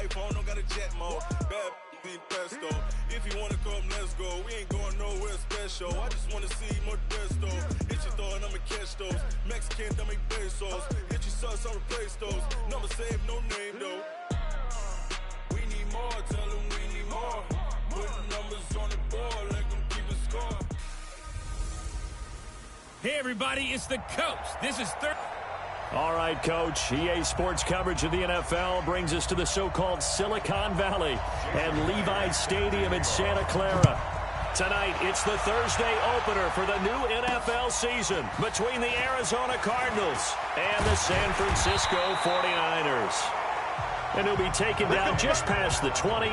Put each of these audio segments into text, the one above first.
iPhone, don't got a jet mode. Bad in pesto. If you wanna come, let's go. We ain't going nowhere special. I just wanna see more desto. Hit your throw and I'ma catch those. Mexican, don't make pesos. Hit your sus, I'll replace those. Number save, no name though. We need more, tell them we need more. Putting numbers on the board, let them keep it score. Hey everybody, it's the coach. This is third. All right, Coach. EA Sports coverage of the NFL brings us to the so-called Silicon Valley and Levi's Stadium in Santa Clara. Tonight, it's the Thursday opener for the new NFL season between the Arizona Cardinals and the San Francisco 49ers. And he'll be taken down just past the 20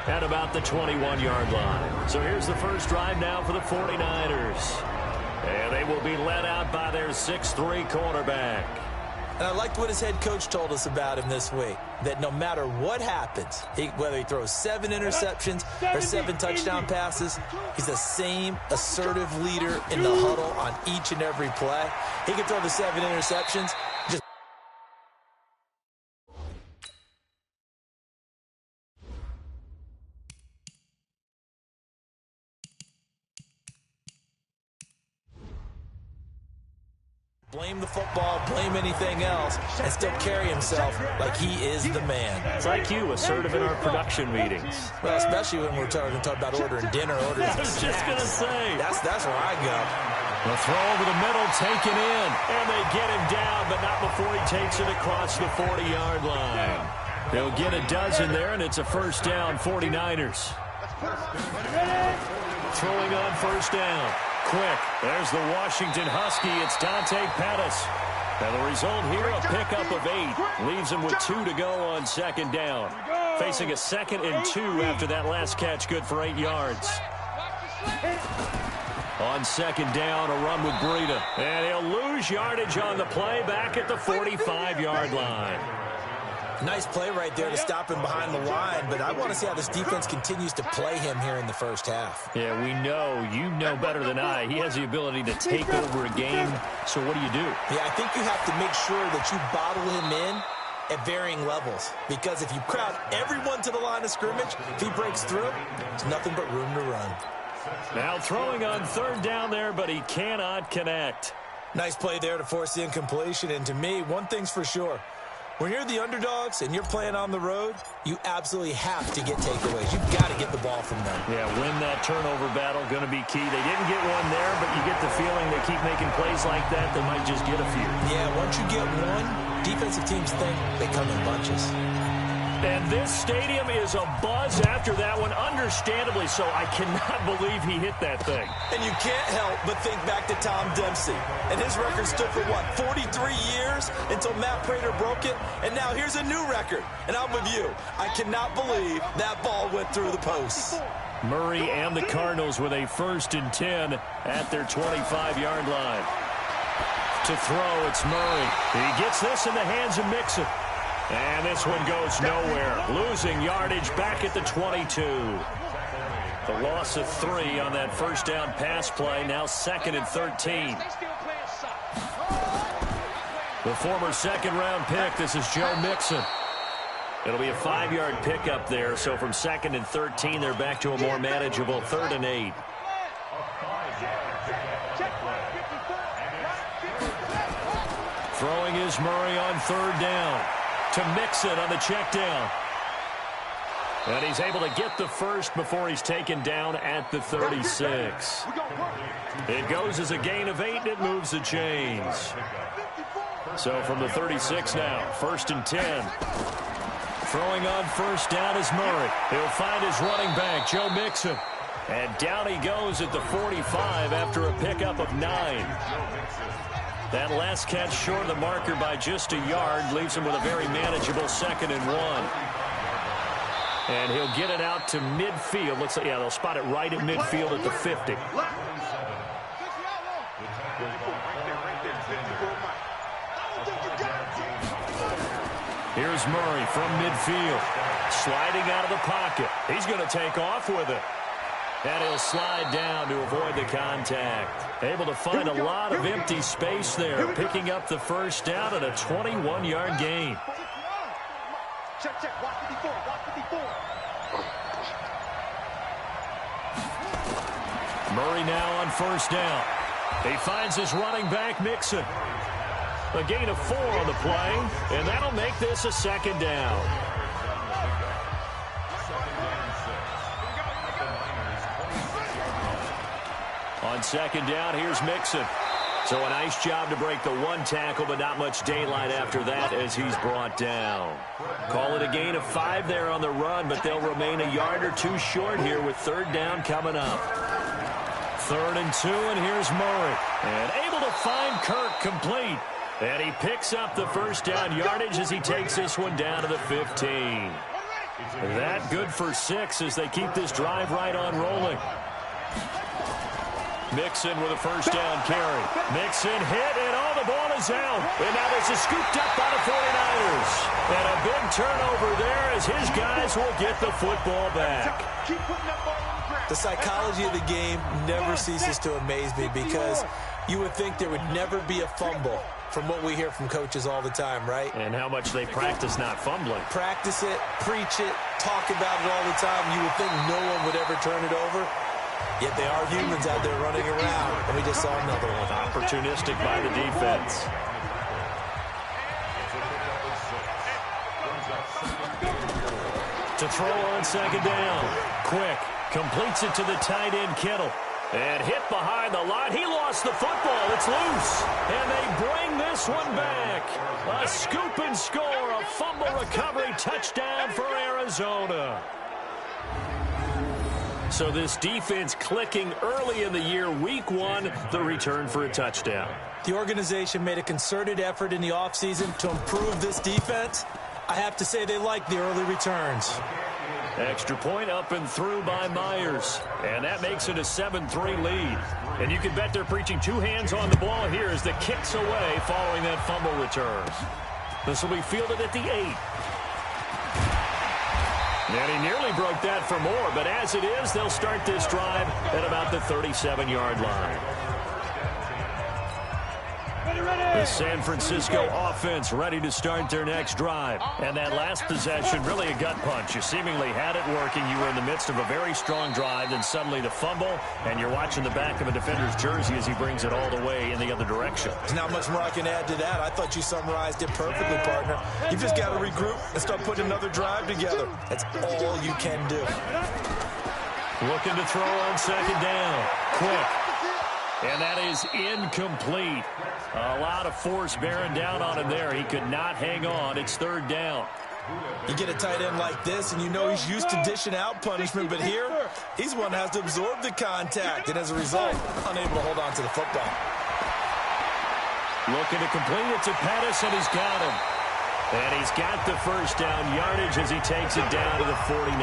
at about the 21-yard line. So here's the first drive now for the 49ers. And they will be led out by their 6'3" quarterback. And I liked what his head coach told us about him this week, that no matter what happens, whether he throws 7 interceptions or 7 touchdown passes, he's the same assertive leader in the huddle on each and every play. He can throw the 7 interceptions. Just blame the football, blame anything else, and still carry himself like he is the man. It's like you, assertive in our production meetings. Well, especially when we're talking about ordering dinner, ordering I was just going to say. That's where I go. The throw over the middle, taken in, and they get him down, but not before he takes it across the 40-yard line. They'll get a dozen there, and it's a first down, 49ers. Throwing on first down. Quick. There's the Washington Husky. It's Dante Pettis. And the result here, a pickup of 8. Leaves him with 2 to go on second down. Facing a 2nd and 2 after that last catch, good for 8 yards. On second down, a run with Breida. And he'll lose yardage on the play back at the 45-yard line. Nice play right there to stop him behind the line, but I want to see how this defense continues to play him here in the first half. Yeah, we know. You know better than I. He has the ability to take over a game, so what do you do? Yeah, I think you have to make sure that you bottle him in at varying levels, because if you crowd everyone to the line of scrimmage, if he breaks through, there's nothing but room to run. Now throwing on third down there, but he cannot connect. Nice play there to force the incompletion, and to me, one thing's for sure. When you're the underdogs and you're playing on the road, you absolutely have to get takeaways. You've got to get the ball from them. Yeah, win that turnover battle, going to be key. They didn't get one there, but you get the feeling they keep making plays like that, they might just get a few. Yeah, once you get one, defensive teams think they come in bunches. And this stadium is abuzz after that one, understandably so. I cannot believe he hit that thing. And you can't help but think back to Tom Dempsey. And his record stood for, 43 years until Matt Prater broke it. And now here's a new record. And I'm with you. I cannot believe that ball went through the posts. Murray and the Cardinals with a 1st and 10 at their 25-yard line. To throw, it's Murray. He gets this in the hands of Mixon. And this one goes nowhere. Losing yardage back at the 22. The loss of 3 on that first down pass play. Now 2nd and 13. The former 2nd-round pick. This is Joe Mixon. It'll be a 5-yard pickup there. So from 2nd and 13, they're back to a more manageable 3rd and 8. Throwing is Murray on 3rd down. To Mixon on the check down. And he's able to get the first before he's taken down at the 36. It goes as a gain of 8, and it moves the chains. So from the 36 now, 1st and 10. Throwing on first down is Murray. He'll find his running back, Joe Mixon. And down he goes at the 45 after a pickup of 9. That last catch short of the marker by just a yard leaves him with a very manageable 2nd and 1. And he'll get it out to midfield. Looks like, yeah, they'll spot it right at midfield at the 50. Here's Murray from midfield. Sliding out of the pocket. He's going to take off with it. And he'll slide down to avoid the contact. Able to find a lot of empty space there, picking up the first down at a 21-yard gain. Murray now on first down. He finds his running back, Mixon. A gain of 4 on the play, and that'll make this a second down. On second down, here's Mixon. So a nice job to break the 1 tackle, but not much daylight after that as he's brought down. Call it a gain of 5 there on the run, but they'll remain a yard or 2 short here with third down coming up. 3rd and 2, and here's Murray. And able to find Kirk complete. And he picks up the first down yardage as he takes this one down to the 15. That good for 6 as they keep this drive right on rolling. Mixon with a first down carry. Mixon hit, and the ball is out. And now this is scooped up by the 49ers. And a big turnover there as his guys will get the football back. The psychology of the game never ceases to amaze me because you would think there would never be a fumble from what we hear from coaches all the time, right? And how much they practice not fumbling. Practice it, preach it, talk about it all the time. You would think no one would ever turn it over. Yet they are humans out there running around, and we just saw another one. Opportunistic by the defense. To throw on second down. Quick. Completes it to the tight end, Kittle. And hit behind the line. He lost the football. It's loose. And they bring this one back. A scoop and score. A fumble recovery touchdown for Arizona. So this defense clicking early in the year. Week 1, the return for a touchdown. The organization made a concerted effort in the offseason to improve this defense. I have to say they like the early returns. Extra point up and through by Myers. And that makes it a 7-3 lead. And you can bet they're preaching 2 hands on the ball here as the kick's away following that fumble return. This will be fielded at the 8. And he nearly broke that for more, but as it is, they'll start this drive at about the 37-yard line. The San Francisco offense ready to start their next drive. And that last possession, really a gut punch. You seemingly had it working. You were in the midst of a very strong drive, then suddenly the fumble, and you're watching the back of a defender's jersey as he brings it all the way in the other direction. There's not much more I can add to that. I thought you summarized it perfectly, partner. You've just got to regroup and start putting another drive together. That's all you can do. Looking to throw on second down. Quick. And that is incomplete. A lot of force bearing down on him there. He could not hang on. It's third down. You get a tight end like this, and you know he's used to dishing out punishment, but here, he's the one that has to absorb the contact, and as a result, unable to hold on to the football. Looking to complete it to Pettis, and he's got him. And he's got the first down yardage as he takes it down to the 49.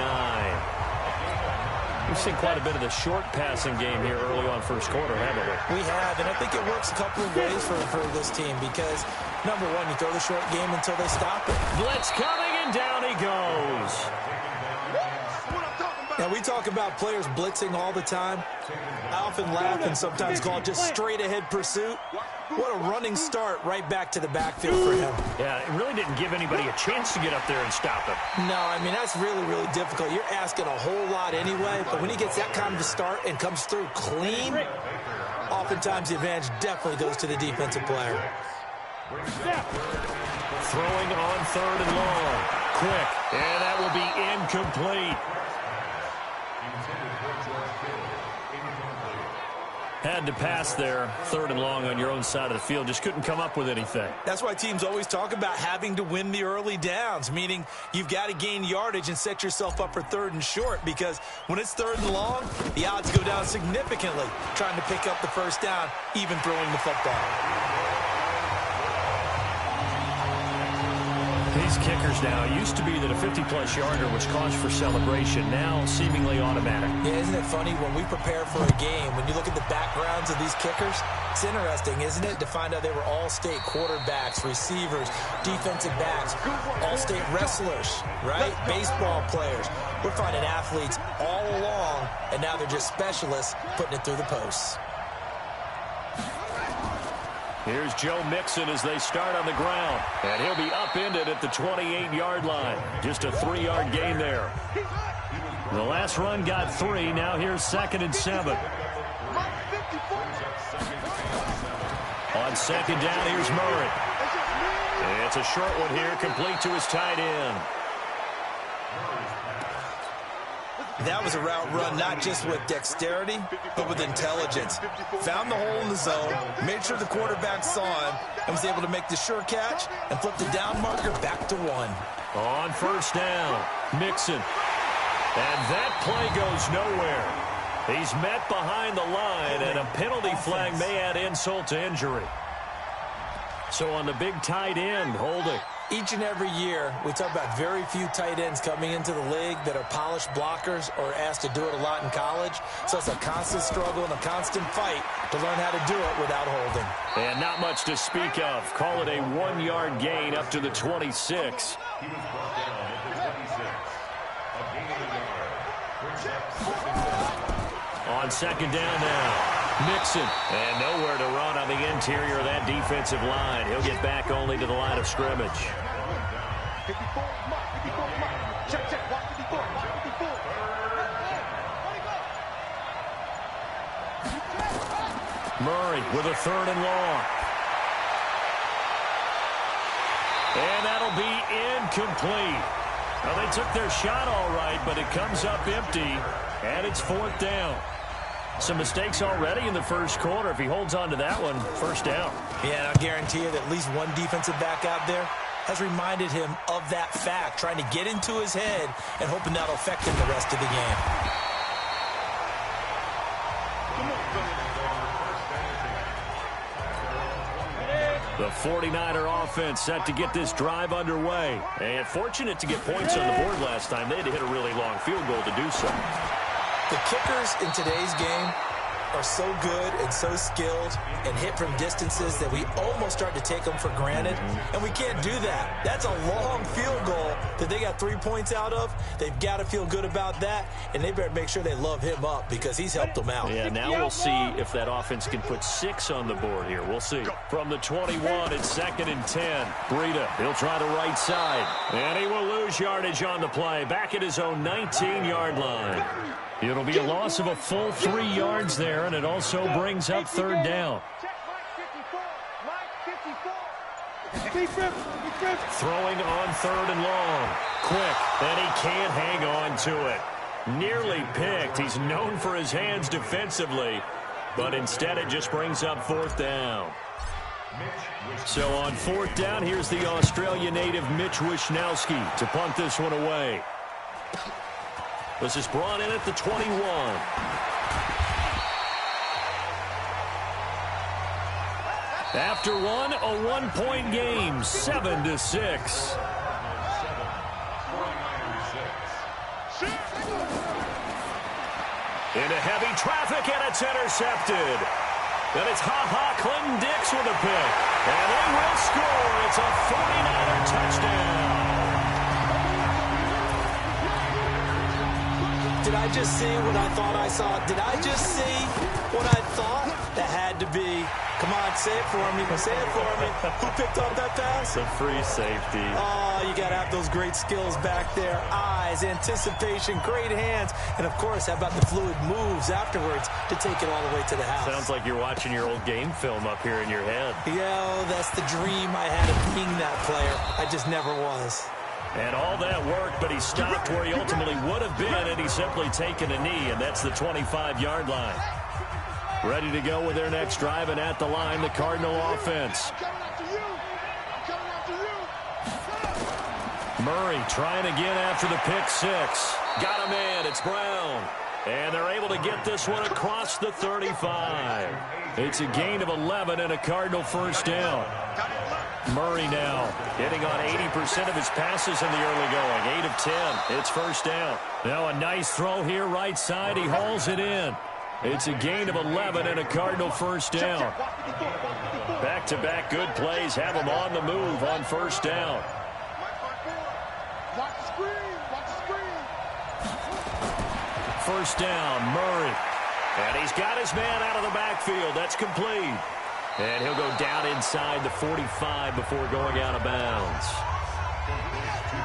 We've seen quite a bit of the short passing game here early on first quarter, haven't we? We have, and I think it works a couple of ways for this team because, number one, you throw the short game until they stop it. Blitz coming, and down he goes. Now, we talk about players blitzing all the time. I often laugh and sometimes call it just straight-ahead pursuit. What a running start right back to the backfield for him. Yeah, it really didn't give anybody a chance to get up there and stop him. No, I mean, that's really, really difficult. You're asking a whole lot anyway, but when he gets that kind of a start and comes through clean, oftentimes the advantage definitely goes to the defensive player. Throwing on third and long. Quick, and that will be incomplete. Had to pass there, third and long on your own side of the field. Just couldn't come up with anything. That's why teams always talk about having to win the early downs, meaning you've got to gain yardage and set yourself up for third and short because when it's third and long, the odds go down significantly trying to pick up the first down, even throwing the football. These kickers now, it used to be that a 50-plus yarder was cause for celebration, now seemingly automatic. Yeah, isn't it funny when we prepare for a game, when you look at the backgrounds of these kickers, it's interesting, isn't it, to find out they were all-state quarterbacks, receivers, defensive backs, all-state wrestlers, right? Baseball players. We're finding athletes all along, and now they're just specialists putting it through the posts. Here's Joe Mixon as they start on the ground. And he'll be upended at the 28-yard line. Just a 3-yard gain there. The last run got 3. Now here's 2nd and 7. On 2nd down, here's Murray. It's a short one here, complete to his tight end. That was a route run not just with dexterity, but with intelligence. Found the hole in the zone, made sure the quarterback saw him, and was able to make the sure catch and flip the down marker back to 1. On 1st down, Mixon. And that play goes nowhere. He's met behind the line, and a penalty flag may add insult to injury. So on the big tight end, holding. Each and every year, we talk about very few tight ends coming into the league that are polished blockers or asked to do it a lot in college. So it's a constant struggle and a constant fight to learn how to do it without holding. And not much to speak of. Call it a 1-yard gain up to the 26. On 2nd down now. Mixon. And nowhere to run on the interior of that defensive line. He'll get back only to the line of scrimmage. Murray with a 3rd and long. And that'll be incomplete. Well, they took their shot all right, but it comes up empty, and it's 4th down. Some mistakes already in the first quarter. If he holds on to that one, 1st down. Yeah, and I'll guarantee you that at least one defensive back out there has reminded him of that fact, trying to get into his head and hoping that'll affect him the rest of the game. The 49er offense set to get this drive underway. And fortunate to get points on the board last time. They had to hit a really long field goal to do so. The kickers in today's game are so good and so skilled and hit from distances that we almost start to take them for granted. And we can't do that. That's a long field goal that they got 3 points out of. They've got to feel good about that, and they better make sure they love him up because he's helped them out. Yeah, now we'll see if that offense can put 6 on the board here. We'll see. From the 21, it's 2nd and 10. Breida, he'll try the right side. And he will lose yardage on the play. Back at his own 19-yard line. It'll be a loss of a full 3 yards there, and it also brings up 3rd down. Throwing on 3rd and long. Quick, and he can't hang on to it. Nearly picked. He's known for his hands defensively, but instead it just brings up 4th down. So on 4th down, here's the Australia native Mitch Wishnowski to punt this one away. This is brought in at the 21. After one, a 1-point game, 7-6. Into heavy traffic, and it's intercepted. Then it's Clinton-Dix with a pick. And they will score. It's a 49er touchdown. Did I just see what I thought I saw? Did I just see what I thought? That had to be. Come on, say it for me. Say it for me. Who picked up that pass? The free safety. Oh, you got to have those great skills back there. Eyes, anticipation, great hands. And, of course, how about the fluid moves afterwards to take it all the way to the house? Sounds like you're watching your old game film up here in your head. Yeah, that's the dream I had of being that player. I just never was. And all that work, but he stopped where he ultimately would have been, and he's simply taken a knee, and that's the 25-yard line. Ready to go with their next drive, and at the line, the Cardinal offense. Murray trying again after the pick 6. Got him in. It's Brown. And they're able to get this one across the 35. It's a gain of 11 and a Cardinal 1st down. Murray now hitting on 80% of his passes in the early going. 8 of 10. It's 1st down. Now a nice throw here right side. He hauls it in. It's a gain of 11 and a Cardinal 1st down. Back-to-back good plays have him on the move on 1st down. Watch the screen. Watch the screen. 1st down, Murray. And he's got his man out of the backfield. That's complete. And he'll go down inside the 45 before going out of bounds.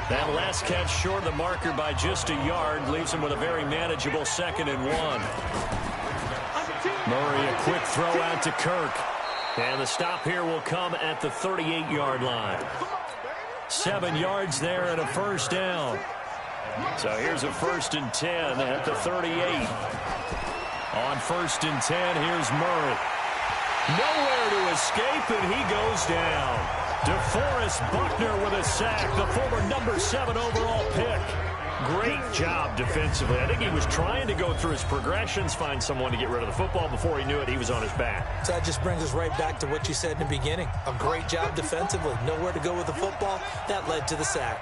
That last catch short of the marker by just a yard leaves him with a very manageable 2nd and 1. Murray, a quick throw out to Kirk. And the stop here will come at the 38-yard line. 7 yards there and a first down. So here's a 1st and 10 at the 38. On 1st and 10, here's Murray. Nowhere to escape, and he goes down. DeForest Buckner with a sack, the former number 7 overall pick. Great job defensively. I think he was trying to go through his progressions, find someone to get rid of the football. Before he knew it, he was on his back. So that just brings us right back to what you said in the beginning. A great job defensively. Nowhere to go with the football. That led to the sack.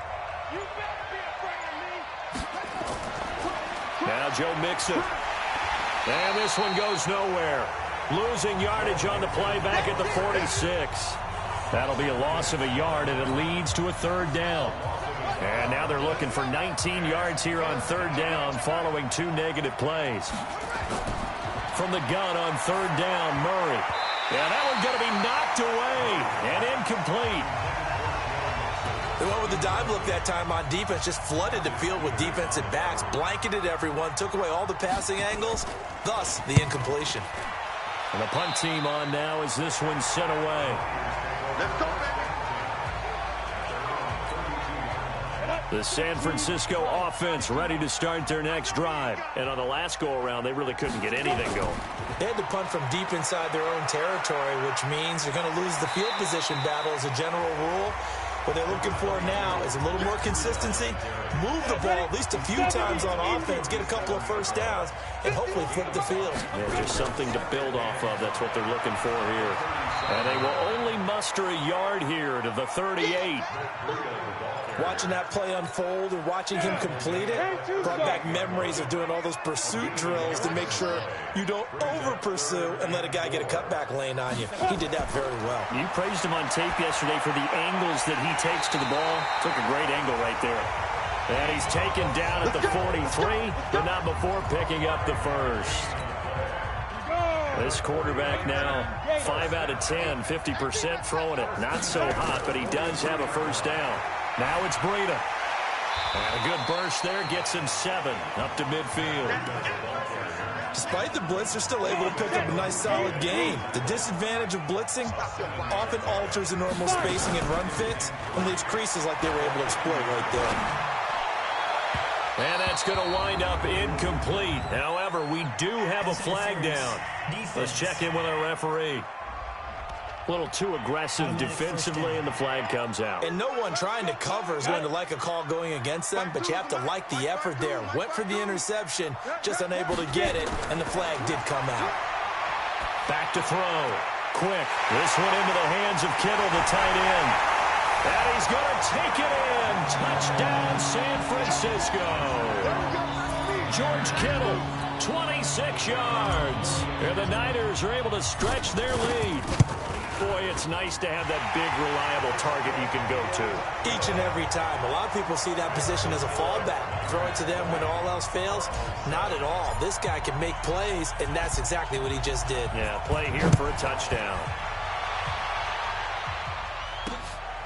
Now Joe Mixon. And this one goes nowhere. Losing yardage on the play back at the 46. That'll be a loss of a yard, and it leads to a 3rd down. And now they're looking for 19 yards here on 3rd down following 2 negative plays. From the gun on 3rd down, Murray. Yeah, that one's going to be knocked away and incomplete. They went with the dive look that time on defense, just flooded the field with defensive backs, blanketed everyone, took away all the passing angles, thus the incompletion. And the punt team on now as this one's sent away. Let's go, baby. The San Francisco offense ready to start their next drive. And on the last go-around, they really couldn't get anything going. They had to punt from deep inside their own territory, which means they're going to lose the field position battle as a general rule. What they're looking for now is a little more consistency, move the ball at least a few times on offense, get a couple of first downs, and hopefully flip the field. Yeah, just something to build off of. That's what they're looking for here. And they will only muster a yard here to the 38. Watching that play unfold and watching him complete it brought back memories of doing all those pursuit drills to make sure you don't over-pursue and let a guy get a cutback lane on you. He did that very well. You praised him on tape yesterday for the angles that he takes to the ball. Took a great angle right there. And he's taken down at the 43, but not before picking up the first. This quarterback now, 5 out of 10, 50% throwing it. Not so hot, but he does have a first down. Now it's Breida. And a good burst there gets him 7 up to midfield. Despite the blitz, they're still able to pick up a nice solid gain. The disadvantage of blitzing often alters the normal spacing and run fits and leaves creases like they were able to exploit right there. And that's going to wind up incomplete. However, we do have a flag down. Let's check in with our referee. A little too aggressive defensively, and the flag comes out. And no one trying to cover is going to like a call going against them, but you have to like the effort there. Went for the interception, just unable to get it, and the flag did come out. Back to throw. Quick. This one into the hands of Kittle, the tight end. And he's going to take it in. Touchdown, San Francisco. George Kittle, 26 yards. And the Niners are able to stretch their lead. Boy, it's nice to have that big, reliable target you can go to. Each and every time. A lot of people see that position as a fallback. Throw it to them when all else fails. Not at all. This guy can make plays, and that's exactly what he just did. Yeah, play here for a touchdown.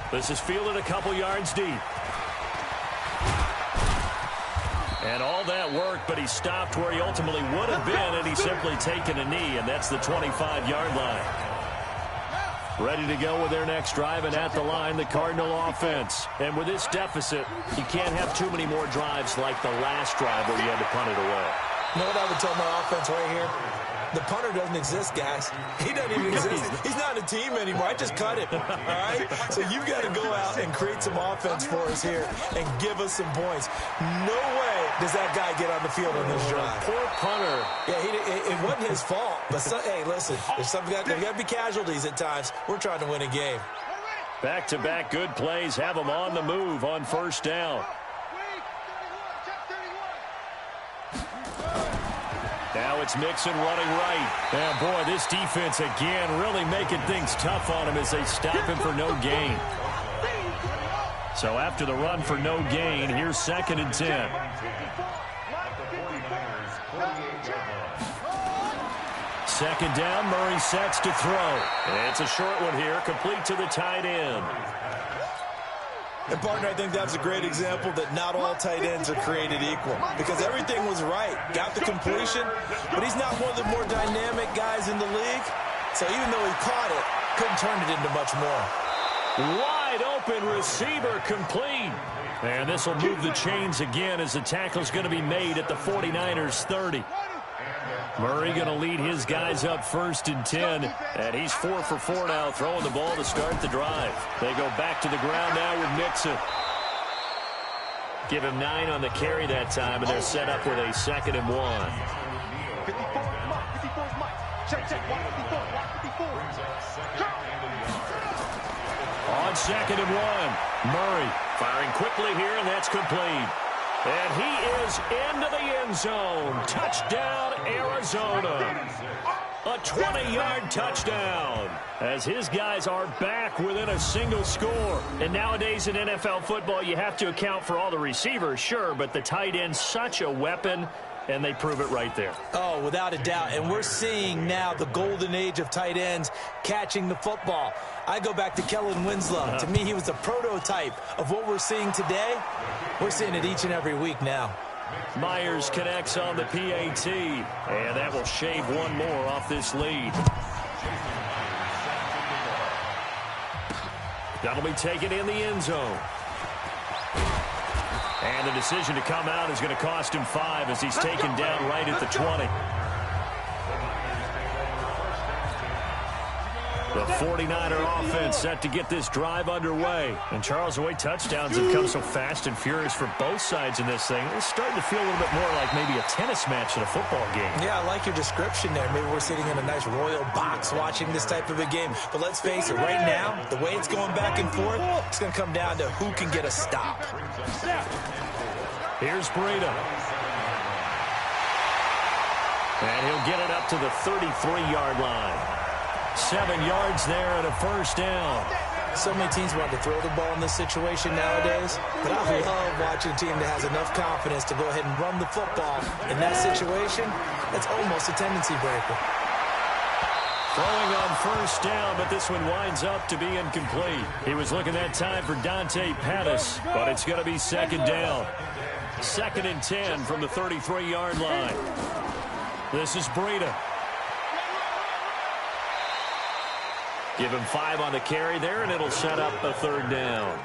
This is fielded a couple yards deep. And all that worked, but he stopped where he ultimately would have been, and he's simply taken a knee, and that's the 25-yard line. Ready to go with their next drive, and at the line, the Cardinal offense. And with this deficit, you can't have too many more drives like the last drive where you had to punt it away. You know what I would tell my offense right here? The punter doesn't exist, guys. He doesn't even exist. He's not a team anymore. I just cut him, all right? So you've got to go out and create some offense for us here and give us some points. No way does that guy get on the field on this drive. Poor punter. Yeah, it wasn't his fault. But, hey, listen, there's got to be casualties at times. We're trying to win a game. Back-to-back good plays have them on the move on first down. Now it's Mixon running right. And, boy, this defense again really making things tough on him as they stop him for no gain. So after the run for no gain, here's 2nd and 10. second down. Murray sets to throw. It's a short one here, complete to the tight end. And, partner, I think that's a great example that not all tight ends are created equal because everything was right. Got the completion, but he's not one of the more dynamic guys in the league. So even though he caught it, couldn't turn it into much more. Wide open receiver complete. And this will move the chains again as the tackle's going to be made at the 49ers 30. Murray going to lead his guys up 1st and 10. And he's 4 for 4 now, throwing the ball to start the drive. They go back to the ground now with Mixon. Give him 9 on the carry that time, and they're set up with a 2nd and 1. On 2nd and 1, Murray firing quickly here, and that's complete. And he is into the end zone. Touchdown, Arizona. A 20-yard touchdown as his guys are back within a single score. And nowadays in NFL football, you have to account for all the receivers, sure, but the tight end's such a weapon, and they prove it right there. Oh, without a doubt. And we're seeing now the golden age of tight ends catching the football. I go back to Kellen Winslow. To me, he was the prototype of what we're seeing today. We're seeing it each and every week now. Myers connects on the PAT, and that will shave one more off this lead. That'll be taken in the end zone. And the decision to come out is going to cost him 5 as he's taken down right at the 20. The 49er offense set to get this drive underway. And Charles, the way touchdowns have come so fast and furious for both sides in this thing, it's starting to feel a little bit more like maybe a tennis match in a football game. Yeah, I like your description there. Maybe we're sitting in a nice royal box watching this type of a game. But let's face it, right now, the way it's going back and forth, it's going to come down to who can get a stop. Here's Breida. And he'll get it up to the 33-yard line. 7 yards there and a 1st down. So many teams want to throw the ball in this situation nowadays, but I love watching a team that has enough confidence to go ahead and run the football. In that situation, that's almost a tendency breaker. Throwing on 1st down, but this one winds up to be incomplete. He was looking that time for Dante Pettis, but it's going to be 2nd down. 2nd and 10 from the 33-yard line. This is Breida. Give him 5 on the carry there, and it'll set up a 3rd down.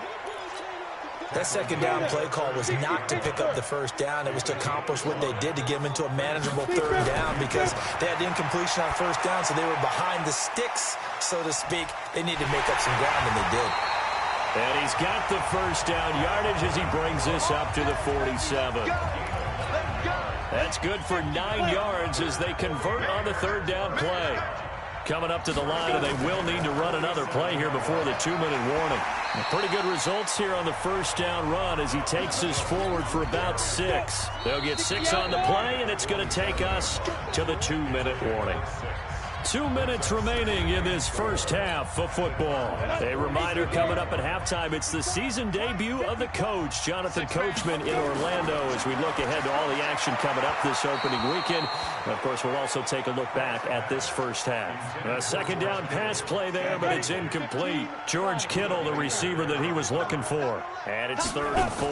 That 2nd down play call was not to pick up the 1st down. It was to accomplish what they did to get him into a manageable 3rd down because they had incompletion on 1st down, so they were behind the sticks, so to speak. They needed to make up some ground, and they did. And he's got the 1st down yardage as he brings this up to the 47. That's good for 9 yards as they convert on the 3rd down play. Coming up to the line, and they will need to run another play here before the 2-minute warning. Pretty good results here on the 1st down run as he takes us forward for about 6. They'll get 6 on the play, and it's going to take us to the 2-minute warning. 2 minutes remaining in this first half of football. A reminder coming up at halftime, it's the season debut of the coach, Jonathan Coachman, in Orlando, as we look ahead to all the action coming up this opening weekend. And of course, we'll also take a look back at this first half. A 2nd down pass play there, but it's incomplete. George Kittle, the receiver that he was looking for. And it's 3rd and 4.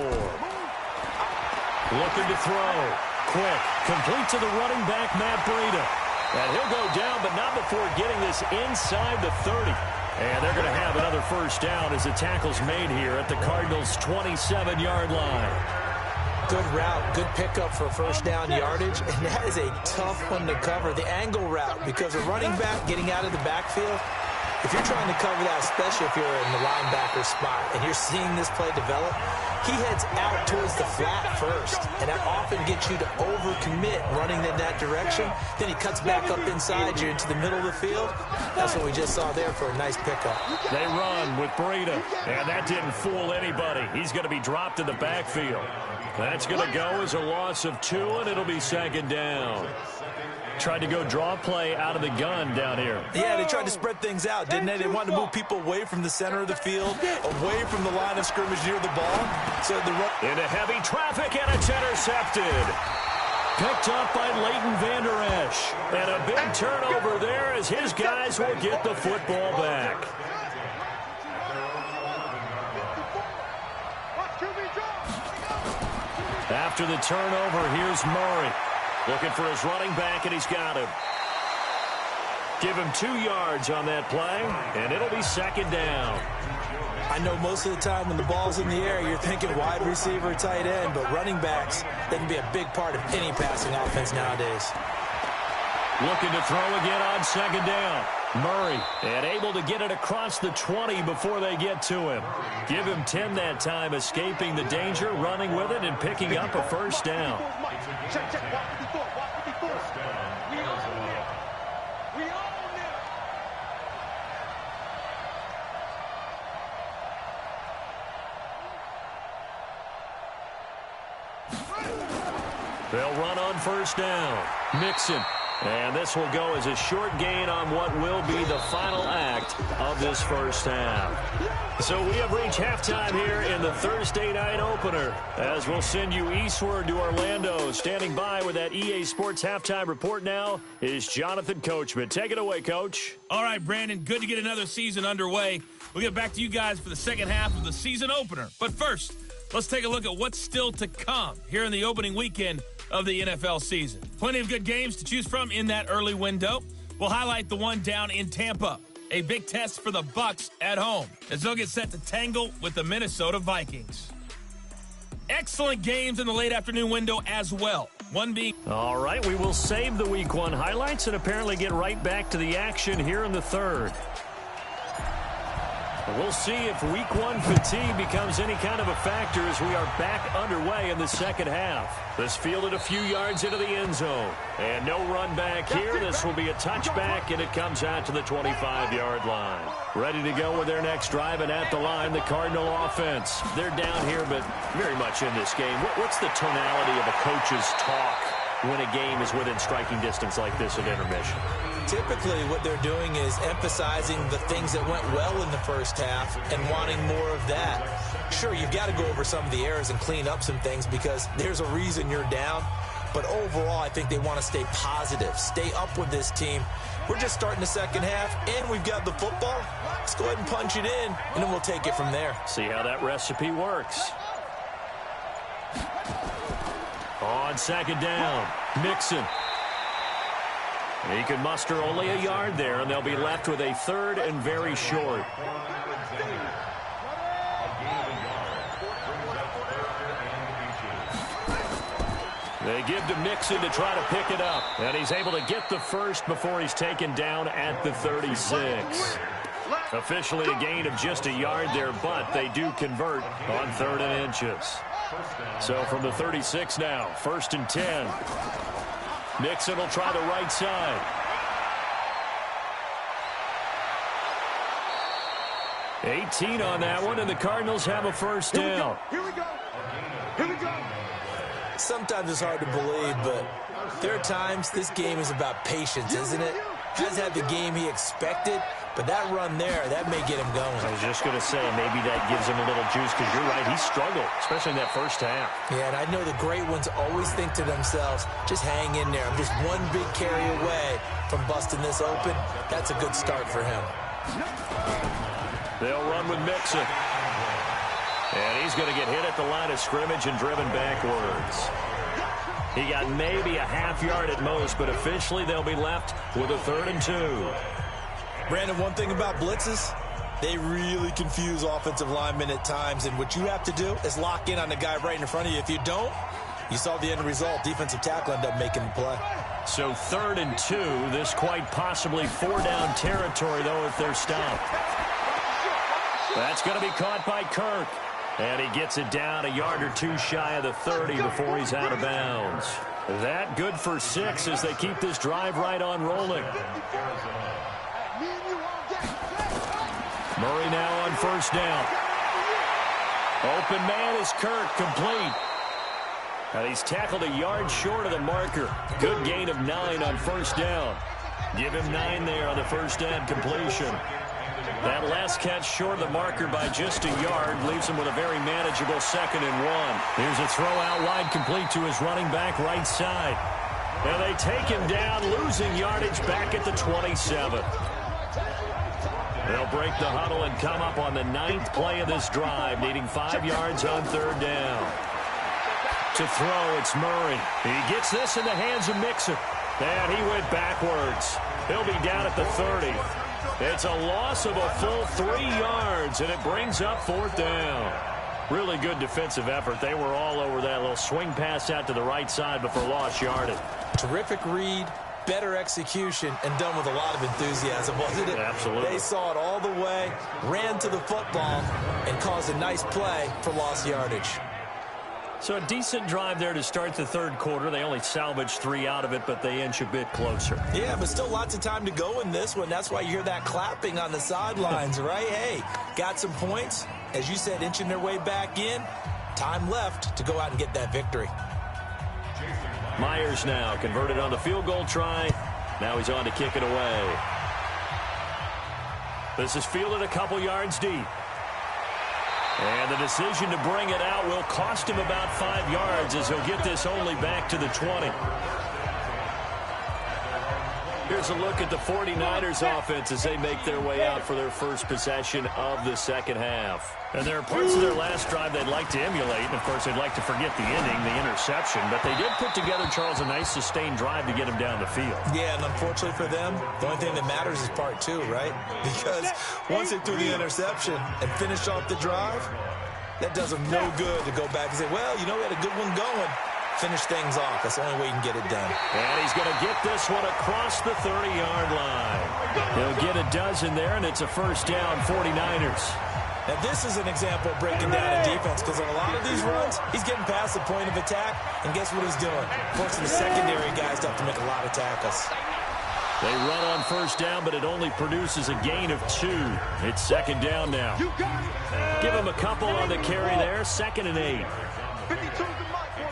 Looking to throw. Quick. Complete to the running back, Matt Breida. And he'll go down, but not before getting this inside the 30. And they're going to have another 1st down as the tackle's made here at the Cardinals' 27-yard line. Good route, good pickup for 1st down yardage, and that is a tough one to cover, the angle route, because a running back getting out of the backfield, if you're trying to cover that, especially if you're in the linebacker spot and you're seeing this play develop, he heads out towards the flat first, and that often gets you to overcommit running in that direction. Then he cuts back up inside you into the middle of the field. That's what we just saw there for a nice pickup. They run with Breida, and that didn't fool anybody. He's going to be dropped in the backfield. That's going to go as a loss of 2, and it'll be 2nd down. Tried to go draw play out of the gun down here. Yeah, they tried to spread things out, didn't they? They wanted to move people away from the center of the field, away from the line of scrimmage near the ball. So the into heavy traffic, and it's intercepted. picked up by Leighton Vander Esch. And a big turnover there as his guys will get the football back. After the turnover, here's Murray. Looking for his running back, and he's got him. Give him 2 yards on that play, and it'll be second down. I know most of the time when the ball's in the air, you're thinking wide receiver, tight end, but running backs, they can be a big part of any passing offense nowadays. Looking to throw again on second down. Murray, and able to get it across the 20 before they get to him. Give him 10 that time, escaping the danger, running with it, and picking up a first down. They'll run on first down. Mixon. And this will go as a short gain on what will be the final act of this first half. So we have reached halftime here in the Thursday night opener, as we'll send you eastward to Orlando. Standing by with that EA Sports halftime report now is Jonathan Coachman. Take it away, Coach. All right, Brandon, good to get another season underway. We'll get back to you guys for the second half of the season opener. But first, let's take a look at what's still to come here in the opening weekend of the NFL season. Plenty of good games to choose from in that early window. We'll highlight the one down in Tampa, a big test for the Bucs at home as they'll get set to tangle with the Minnesota Vikings. Excellent games in the late afternoon window as well. One being... All right, we will save the Week 1 highlights and apparently get right back to the action here in the third. We'll see if Week 1 fatigue becomes any kind of a factor as we are back underway in the second half. This fielded a few yards into the end zone. And no run back here. This will be a touchback, and it comes out to the 25-yard line. Ready to go with their next drive, and at the line, the Cardinal offense. They're down here, but very much in this game. What's the tonality of a coach's talk when a game is within striking distance like this at intermission? Typically, what they're doing is emphasizing the things that went well in the first half and wanting more of that. Sure, you've got to go over some of the errors and clean up some things because there's a reason you're down. But overall, I think they want to stay positive, stay up with this team. We're just starting the second half, and we've got the football. Let's go ahead and punch it in, and then we'll take it from there. See how that recipe works. On second down, Mixon. He can muster only a yard there, and they'll be left with a third and very short. They give to Mixon to try to pick it up, and he's able to get the first before he's taken down at the 36. Officially a gain of just a yard there, but they do convert on 3rd and inches. So from the 36 now, 1st and 10. Mixon will try the right side. 18 on that one, and the Cardinals have a first down. Here we go. Here we go. Sometimes it's hard to believe, but there are times this game is about patience, isn't it? Has had the game he expected, but that run there, that may get him going. I was just going to say, maybe that gives him a little juice, because you're right, he struggled, especially in that first half. Yeah, and I know the great ones always think to themselves, just hang in there. I'm just one big carry away from busting this open. That's a good start for him. They'll run with Mixon. And he's going to get hit at the line of scrimmage and driven backwards. He got maybe a half yard at most, but officially they'll be left with a 3rd and 2. Brandon, one thing about blitzes, they really confuse offensive linemen at times, and what you have to do is lock in on the guy right in front of you. If you don't, you saw the end result. Defensive tackle ended up making the play. So 3rd and 2, this quite possibly 4-down territory, though, if they're stopped. That's going to be caught by Kirk. And he gets it down a yard or two shy of the 30 before he's out of bounds. That good for 6 as they keep this drive right on rolling. Murray now on first down. Open man is Kirk, complete. And he's tackled a yard short of the marker. Good gain of 9 on first down. Give him 9 there on the first down completion. That last catch short of the marker by just a yard leaves him with a very manageable 2nd and 1. Here's a throw out wide, complete to his running back right side. And they take him down, losing yardage back at the 27. They'll break the huddle and come up on the 9th play of this drive, needing 5 yards on 3rd down. To throw, it's Murray. He gets this in the hands of Mixon. And he went backwards. He'll be down at the 30. It's a loss of a full 3 yards, and it brings up 4th down. Really good defensive effort. They were all over that little swing pass out to the right side before lost yardage. Terrific read, better execution, and done with a lot of enthusiasm, wasn't it? Absolutely. They saw it all the way, ran to the football, and caused a nice play for lost yardage. So a decent drive there to start the 3rd quarter. They only salvaged 3 out of it, but they inch a bit closer. Yeah, but still lots of time to go in this one. That's why you hear that clapping on the sidelines, right? Hey, got some points. As you said, inching their way back in. Time left to go out and get that victory. Myers now converted on the field goal try. Now he's on to kick it away. This is fielded a couple yards deep. And the decision to bring it out will cost him about 5 yards as he'll get this only back to the 20. Here's a look at the 49ers offense as they make their way out for their first possession of the 2nd half. And there are parts of their last drive they'd like to emulate. And, of course, they'd like to forget the ending, the interception. But they did put together, Charles, a nice sustained drive to get him down the field. Yeah, and unfortunately for them, the only thing that matters is part 2, right? Because once they threw the interception and finished off the drive, that does them no good to go back and say, well, you know, we had a good one going. Finish things off. That's the only way you can get it done. And he's going to get this one across the 30-yard line. He'll get a dozen there, and it's a 1st down, 49ers. Now, this is an example of breaking down a defense because on a lot of these runs, he's getting past the point of attack, and guess what he's doing? Forcing the secondary guys to have to make a lot of tackles. They run on 1st down, but it only produces a gain of 2. It's 2nd down now. Give him a couple on the carry there, 2nd and 8. 52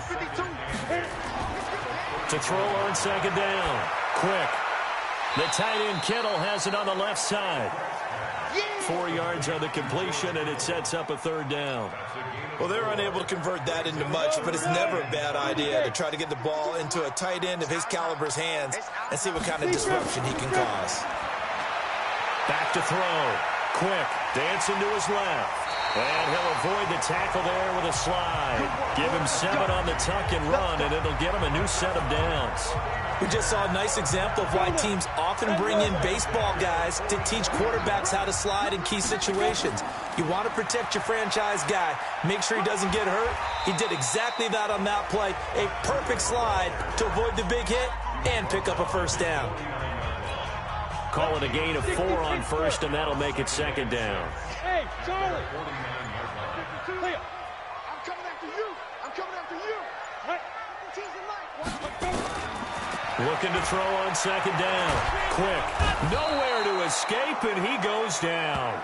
52. To throw on 2nd down. Quick. The tight end Kittle has it on the left side. 4 yards on the completion, and it sets up a 3rd down. Well, they're unable to convert that into much, but it's never a bad idea to try to get the ball into a tight end of his caliber's hands and see what kind of disruption he can cause. Back to throw. Quick. Dancing to his left. And he'll avoid the tackle there with a slide. Give him 7 on the tuck and run, and it'll get him a new set of downs. We just saw a nice example of why teams often bring in baseball guys to teach quarterbacks how to slide in key situations. You want to protect your franchise guy. Make sure he doesn't get hurt. He did exactly that on that play. A perfect slide to avoid the big hit and pick up a 1st down. Call it a gain of 4 on 1st, and that'll make it 2nd down. Hey, Charlie. Leo, I'm coming after you. I'm coming after you. Right? Looking to throw on 2nd down. Quick. Nowhere to escape, and he goes down.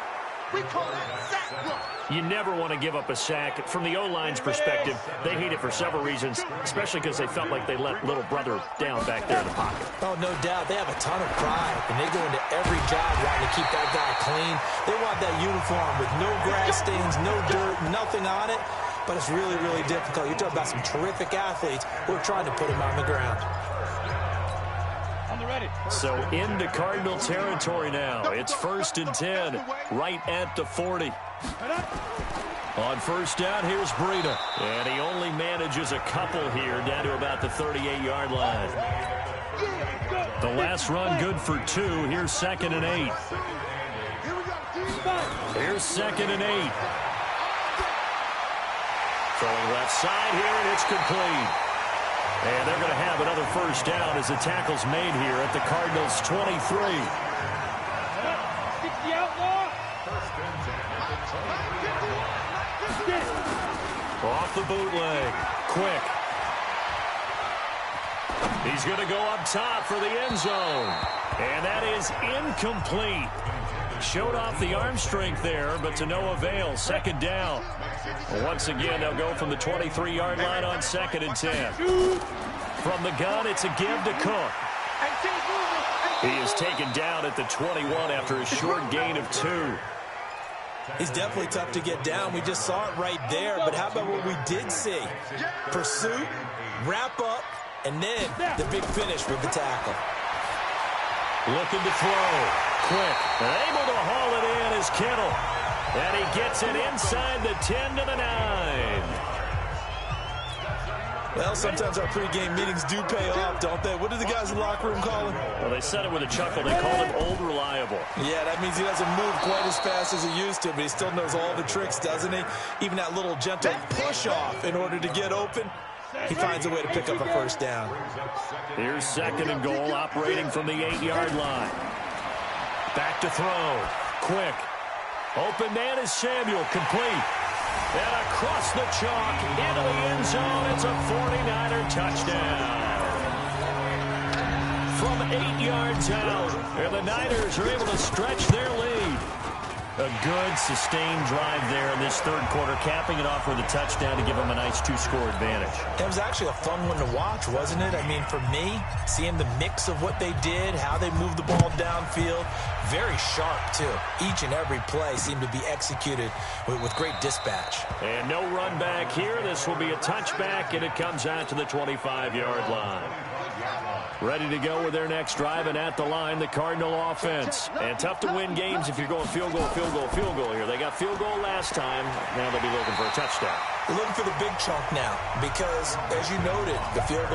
We call that sack block. You never want to give up a sack. From the O-line's perspective, they hate it for several reasons, especially because they felt like they let little brother down back there in the pocket. Oh, no doubt. They have a ton of pride, and they go into every job wanting to keep that guy clean. They want that uniform with no grass stains, no dirt, nothing on it. But it's really, really difficult. You're talking about some terrific athletes who are trying to put him on the ground. So into Cardinal territory now. It's 1st and 10, right at the 40. On 1st down, here's Breida. And he only manages a couple here, down to about the 38-yard line. The last run good for 2. Here's 2nd and 8. Here's 2nd and 8. Throwing left side here, and it's complete. And they're going to have another 1st down as the tackle's made here at the Cardinals' 23. Off the bootleg. Quick. He's going to go up top for the end zone. And that is incomplete. Showed off the arm strength there, but to no avail. 2nd down. Once again, they'll go from the 23-yard line on 2nd and 10. From the gun, it's a give to Cook. He is taken down at the 21 after a short gain of 2. He's definitely tough to get down. We just saw it right there. But how about what we did see? Pursuit, wrap up, and then the big finish with the tackle. Looking to throw. Quick. Able to haul it in is Kittle. And he gets it inside the 10 to the 9. Well, sometimes our pregame meetings do pay off, don't they? What do the guys in the locker room call him? Well, they said it with a chuckle. They called him Old Reliable. Yeah, that means he doesn't move quite as fast as he used to, but he still knows all the tricks, doesn't he? Even that little gentle push-off in order to get open, he finds a way to pick up a first down. Here's 2nd and goal, operating from the 8-yard line. Back to throw. Quick. Open man is Samuel, complete. And across the chalk, into the end zone, it's a 49er touchdown. From 8 yards out, and the Niners are able to stretch their lead. A good, sustained drive there in this third quarter, capping it off with a touchdown to give them a nice 2-score advantage. It was actually a fun one to watch, wasn't it? I mean, for me, seeing the mix of what they did, how they moved the ball downfield, very sharp, too. Each and every play seemed to be executed with great dispatch. And no run back here. This will be a touchback, and it comes out to the 25-yard line. Ready to go with their next drive, and at the line, the Cardinal offense. And tough to win games if you're going field goal, field goal, field goal here. They got field goal last time. Now they'll be looking for a touchdown. They're looking for the big chunk now because, as you noted, the field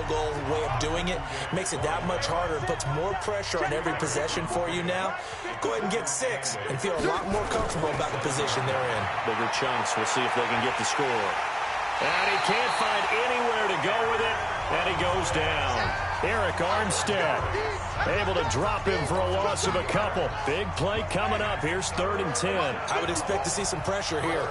goal way of doing it makes it that much harder and puts more pressure on every possession for you now. Go ahead and get 6 and feel a lot more comfortable about the position they're in. Bigger chunks. We'll see if they can get the score. And he can't find anywhere to go with it, and he goes down. Eric Armstead able to drop him for a loss of a couple. Big play coming up. Here's 3rd and 10. I would expect to see some pressure here.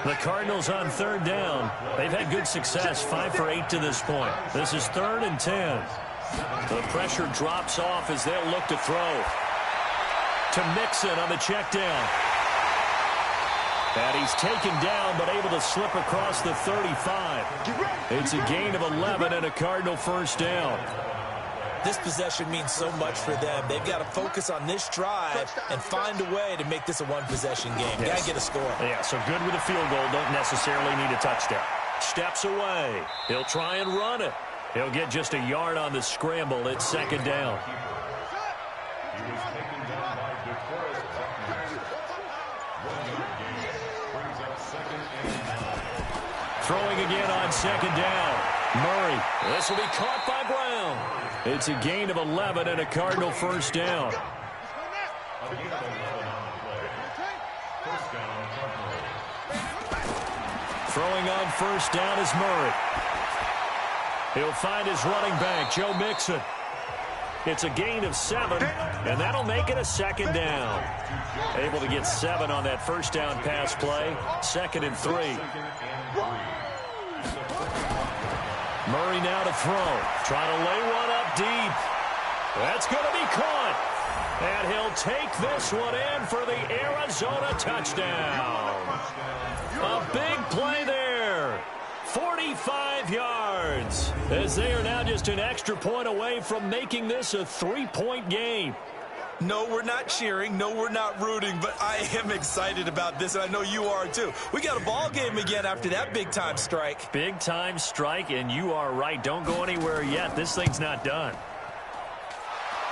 The Cardinals on 3rd down. They've had good success, 5 for 8 to this point. This is 3rd and 10. The pressure drops off as they'll look to throw. To Mixon on the check down. And he's taken down, but able to slip across the 35. It's a gain of 11 and a Cardinal first down. This possession means so much for them. They've got to focus on this drive and find a way to make this a one-possession game. Yes. Got to get a score. Yeah, so good with a field goal. Don't necessarily need a touchdown. Steps away. He'll try and run it. He'll get just a yard on the scramble. It's 2nd down. Throwing again on 2nd down. Murray. This will be caught by Brown. It's a gain of 11 and a Cardinal first down. Throwing on first down is Murray. He'll find his running back, Joe Mixon. It's a gain of 7, and that'll make it a 2nd down. Able to get 7 on that first down pass play. 2nd and 3. Murray now to throw. Trying to lay one up deep. That's going to be caught. And he'll take this one in for the Arizona touchdown. A big play there. 45 yards. As they are now just an extra point away from making this a 3-point game. No, we're not cheering. No, we're not rooting, but I am excited about this, and I know you are too. We got a ball game again after that big-time strike. Big-time strike, and you are right. Don't go anywhere yet. This thing's not done.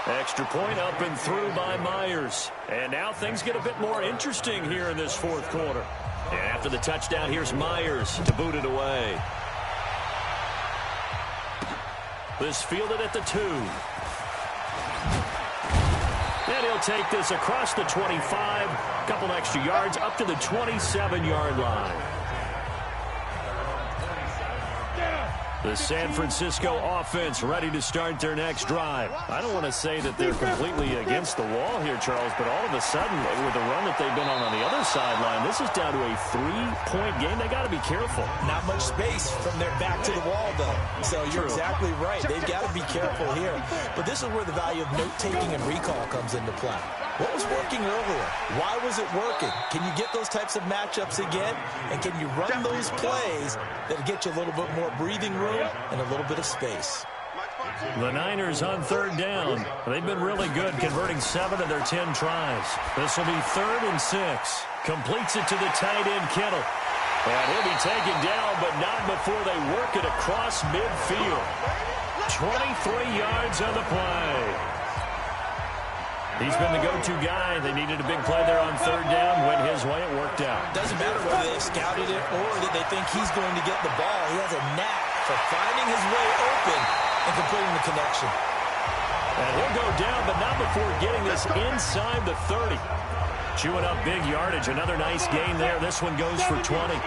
Extra point up and through by Myers. And now things get a bit more interesting here in this 4th quarter. And after the touchdown, here's Myers to boot it away. This fielded at the 2. And he'll take this across the 25, a couple extra yards up to the 27-yard line. The San Francisco offense ready to start their next drive. I don't want to say that they're completely against the wall here, Charles, but all of a sudden, with the run that they've been on the other sideline, this is down to a 3-point game. They got to be careful. Not much space from their back to the wall, though. So you're exactly right. They've got to be careful here. But this is where the value of note-taking and recall comes into play. What was working earlier? Why was it working? Can you get those types of matchups again? And can you run those plays that get you a little bit more breathing room and a little bit of space? The Niners on third down. They've been really good, converting 7 of their 10 tries. This will be 3rd and 6. Completes it to the tight end, Kittle. And he'll be taken down, but not before they work it across midfield. 23 yards on the play. He's been the go-to guy. They needed a big play there on third down. Went his way. It worked out. Doesn't matter whether they've scouted it or that they think he's going to get the ball. He has a knack for finding his way open and completing the connection. And he'll go down, but not before getting this inside the 30. Chewing up big yardage. Another nice gain there. This one goes for 20.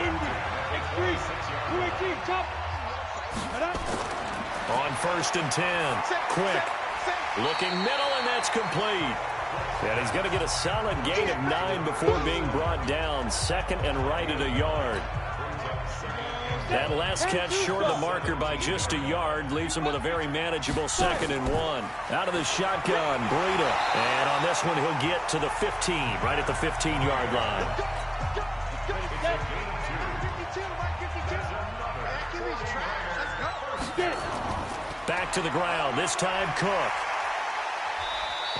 On 1st and 10. Quick. Looking middle, and that's complete. And he's going to get a solid gain of 9 before being brought down. 2nd and right at a yard. That last catch short of the marker by just a yard leaves him with a very manageable 2nd and 1. Out of the shotgun, Breida. And on this one, he'll get to the 15, right at the 15-yard line. Back to the ground, this time Cook.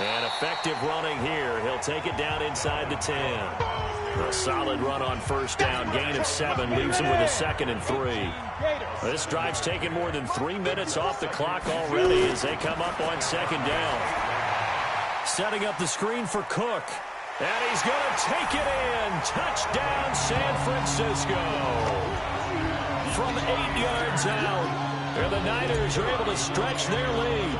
And effective running here. He'll take it down inside the 10. A solid run on 1st down. Gain of 7 leaves him with a 2nd and 3. This drive's taken more than 3 minutes off the clock already as they come up on 2nd down. Setting up the screen for Cook. And he's going to take it in. Touchdown, San Francisco. From 8 yards out. And the Niners are able to stretch their lead.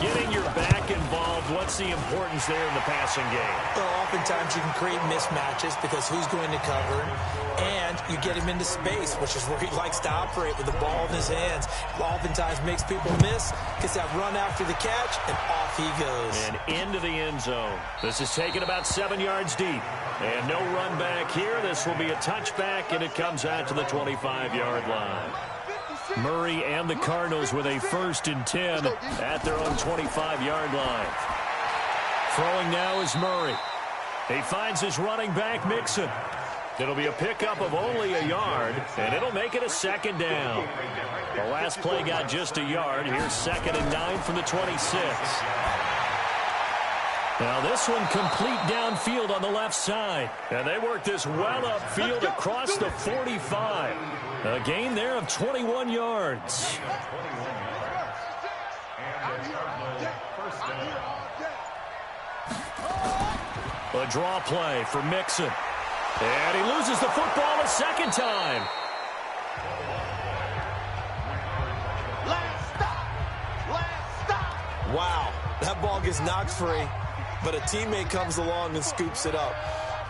Getting your back involved, what's the importance there in the passing game? Well, oftentimes you can create mismatches because who's going to cover him, and you get him into space, which is where he likes to operate with the ball in his hands. Oftentimes makes people miss, gets that run after the catch, and off he goes. And into the end zone. This is taken about 7 yards deep. And no run back here. This will be a touchback, and it comes out to the 25-yard line. Murray and the Cardinals with a 1st and 10 at their own 25-yard line. Throwing now is Murray. He finds his running back, Mixon. It'll be a pickup of only a yard, and it'll make it a 2nd down. The last play got just a yard. Here's 2nd and 9 from the 26. Now this one complete downfield on the left side. And they work this well upfield across the 45. A gain there of 21 yards. A draw play for Mixon. And he loses the football a 2nd time. Wow, that ball gets knocked free, but a teammate comes along and scoops it up.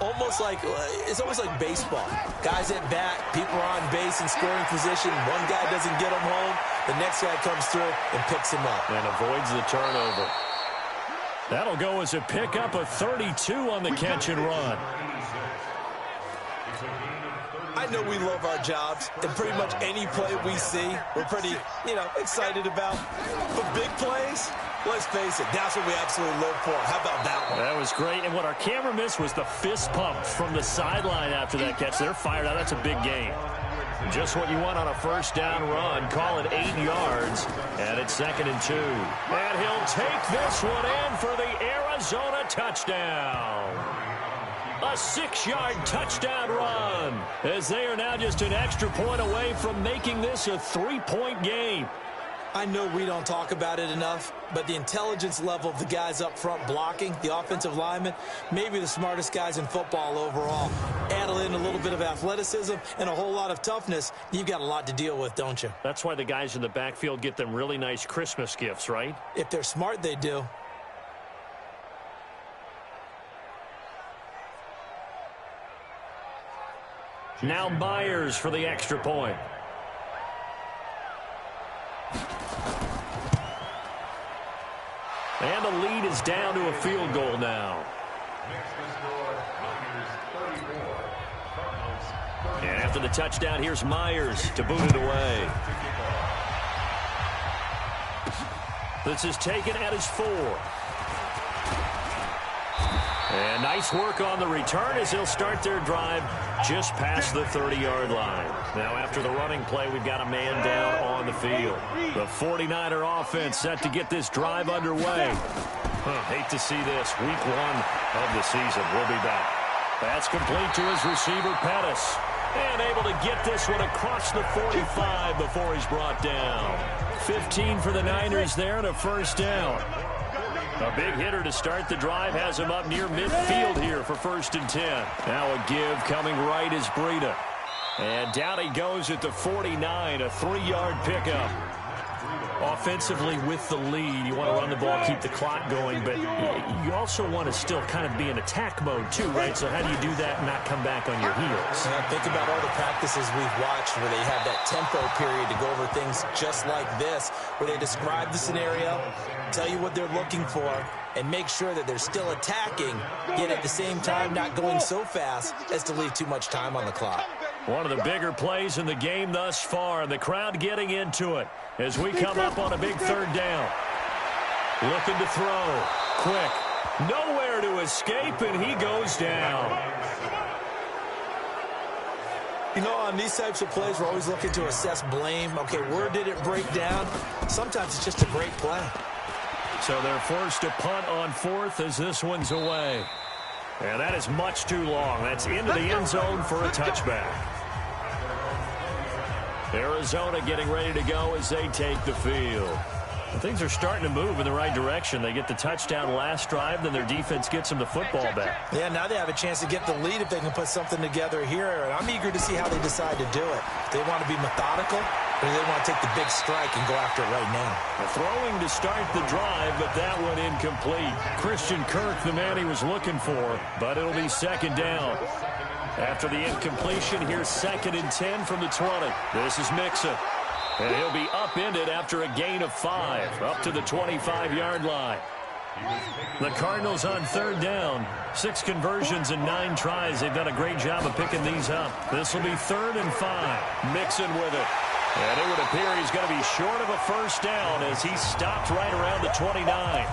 It's almost like baseball. Guys at bat, people are on base in scoring position. One guy doesn't get him home. The next guy comes through and picks him up. And avoids the turnover. That'll go as a pickup of 32 on the catch and run. I know we love our jobs, and pretty much any play we see, we're pretty, excited about. But big plays, let's face it, that's what we absolutely live for. How about that one? That was great, and what our camera missed was the fist pump from the sideline after that catch. They're fired out. That's a big gain. Just what you want on a 1st down run. Call it 8 yards, and it's 2nd and 2. And he'll take this one in for the Arizona touchdown. A 6-yard touchdown run, as they are now just an extra point away from making this a 3-point game. I know we don't talk about it enough, but the intelligence level of the guys up front blocking, the offensive linemen, maybe the smartest guys in football overall. Add in a little bit of athleticism and a whole lot of toughness, you've got a lot to deal with, don't you? That's why the guys in the backfield get them really nice Christmas gifts, right? If they're smart, they do. Now Myers for the extra point. And the lead is down to a field goal now. And after the touchdown, here's Myers to boot it away. This is taken at his 4. And nice work on the return as they'll start their drive just past the 30-yard line. Now after the running play, we've got a man down on the field. The 49er offense set to get this drive underway. Hate to see this. Week 1 of the season. We'll be back. That's complete to his receiver, Pettis. And able to get this one across the 45 before he's brought down. 15 for the Niners there and a first down. A big hitter to start the drive has him up near midfield here for 1st and 10. Now a give coming right is Breida. And down he goes at the 49, a 3-yard pickup. Offensively with the lead, you want to run the ball, keep the clock going, but you also want to still kind of be in attack mode too, right? So how do you do that and not come back on your heels? Yeah, think about all the practices we've watched where they have that tempo period to go over things just like this, where they describe the scenario, tell you what they're looking for, and make sure that they're still attacking, yet at the same time not going so fast as to leave too much time on the clock. One of the bigger plays in the game thus far, and the crowd getting into it as we come up on a big 3rd down. Looking to throw. Quick. Nowhere to escape, and he goes down. You know, on these types of plays, we're always looking to assess blame. Okay, where did it break down? Sometimes it's just a great play. So they're forced to punt on 4th as this one's away. And that is much too long. That's into the end zone for a touchback. Arizona getting ready to go as they take the field. Things are starting to move in the right direction. They get the touchdown last drive, then their defense gets them the football back. Yeah, now they have a chance to get the lead if they can put something together here. And I'm eager to see how they decide to do it. They want to be methodical, or they want to take the big strike and go after it right now. Throwing to start the drive, but that one incomplete. Christian Kirk, the man he was looking for, but it'll be 2nd down. After the incompletion, here's 2nd and 10 from the 20. This is Mixon. And he'll be upended after a gain of 5, up to the 25-yard line. The Cardinals on 3rd down. 6 conversions and 9 tries. They've done a great job of picking these up. This will be 3rd and 5. Mixon with it. And it would appear he's going to be short of a first down as he stopped right around the 29.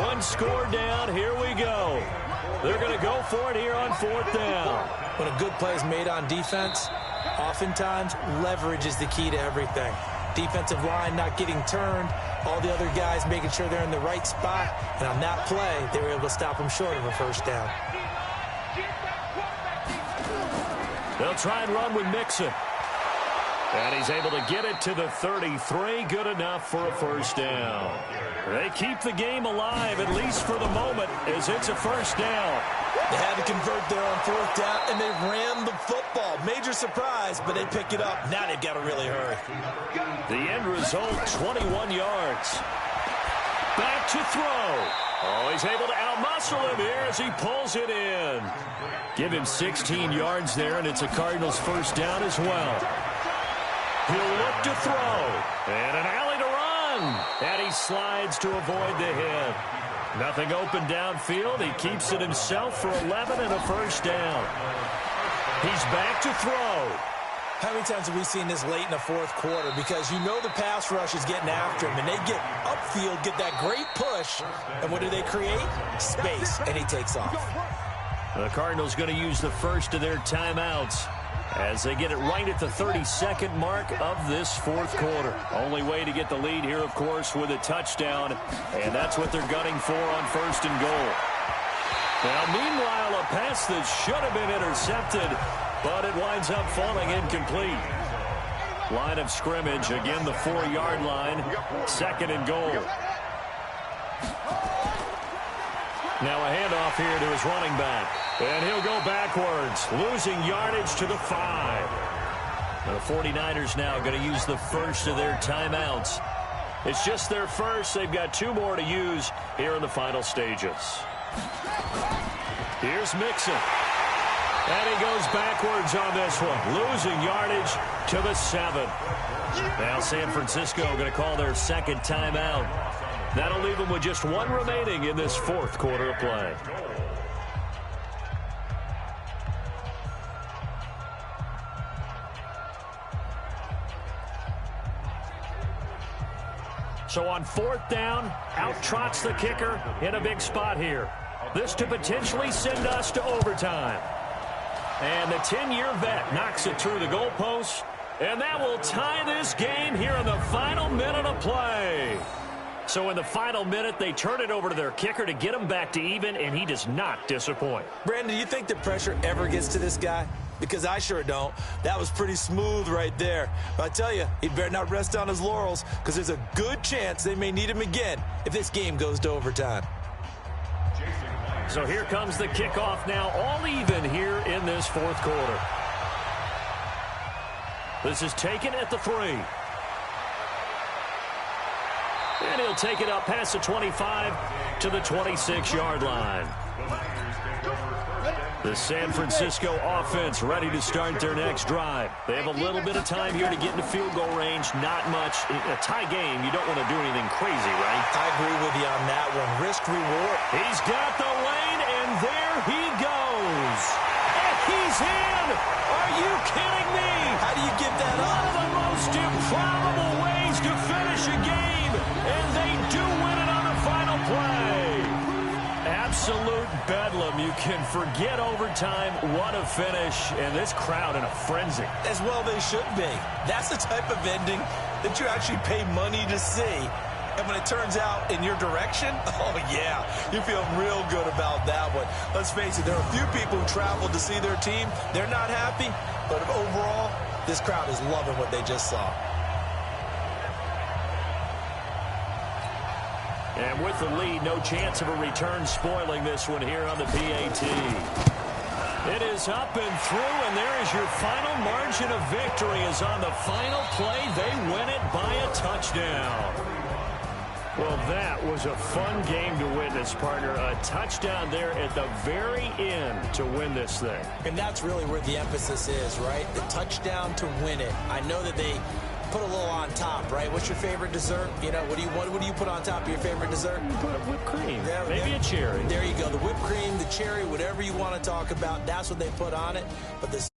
1 score down. Here we go. They're going to go for it here on 4th down. When a good play is made on defense, oftentimes leverage is the key to everything. Defensive line not getting turned, all the other guys making sure they're in the right spot, and on that play, they were able to stop them short of a first down. They'll try and run with Mixon. And he's able to get it to the 33. Good enough for a first down. They keep the game alive, at least for the moment, as it's a first down. They had to convert there on 4th down, and they ran the football. Major surprise, but they pick it up. Now they've got to really hurry. The end result, 21 yards. Back to throw. Oh, he's able to outmuscle him here as he pulls it in. Give him 16 yards there, and it's a Cardinals first down as well. He'll look to throw. And an alley to run. And he slides to avoid the hit. Nothing open downfield. He keeps it himself for 11 and a first down. He's back to throw. How many times have we seen this late in the 4th quarter? Because you know the pass rush is getting after him, and they get upfield, get that great push, and what do they create? Space, and he takes off. The Cardinals going to use the first of their timeouts as they get it right at the 32nd mark of this 4th quarter. Only way to get the lead here, of course, with a touchdown, and that's what they're gunning for on 1st and goal. Now, meanwhile, a pass that should have been intercepted, but it winds up falling incomplete. Line of scrimmage, again the 4-yard line, 2nd and goal. Now a handoff here to his running back. And he'll go backwards, losing yardage to the 5. The 49ers now going to use the first of their timeouts. It's just their first. They've got 2 more to use here in the final stages. Here's Mixon. And he goes backwards on this one, losing yardage to the 7. Now San Francisco going to call their 2nd timeout. That'll leave them with just 1 remaining in this 4th quarter of play. So on 4th down, out trots the kicker in a big spot here. This to potentially send us to overtime. And the 10-year vet knocks it through the goalpost. And that will tie this game here in the final minute of play. So in the final minute, they turn it over to their kicker to get him back to even, and he does not disappoint. Brandon, do you think the pressure ever gets to this guy? Because I sure don't. That was pretty smooth right there. But I tell you, he better not rest on his laurels, because there's a good chance they may need him again if this game goes to overtime. So here comes the kickoff now, all even here in this fourth quarter. This is taken at the 3. And he'll take it up past the 25 to the 26-yard line. The San Francisco offense ready to start their next drive. They have a little bit of time here to get into field goal range. Not much. In a tie game, you don't want to do anything crazy, right? I agree with you on that one. Risk reward. He's got the lane, and there he goes. And he's in. Are you kidding me? How do you give that up? One of the most improbable ways to finish a game, and they do win it on the final play. Absolute bedlam. You can forget overtime. What a finish. And this crowd in a frenzy. As well they should be. That's the type of ending that you actually pay money to see. And when it turns out in your direction, oh, yeah, you feel real good about that one. Let's face it, there are a few people who traveled to see their team. They're not happy, but overall, this crowd is loving what they just saw. And with the lead, no chance of a return spoiling this one here on the PAT. It is up and through, and there is your final margin of victory. Is on the final play. They win it by a touchdown. Well, that was a fun game to witness, partner. A touchdown there at the very end to win this thing. And that's really where the emphasis is, right? The touchdown to win it. I know that they put a little on top, right? What's your favorite dessert? You know, what do you put on top of your favorite dessert? Put whipped cream. Yeah, maybe a cherry. There you go. The whipped cream, the cherry, whatever you want to talk about, that's what they put on it. But this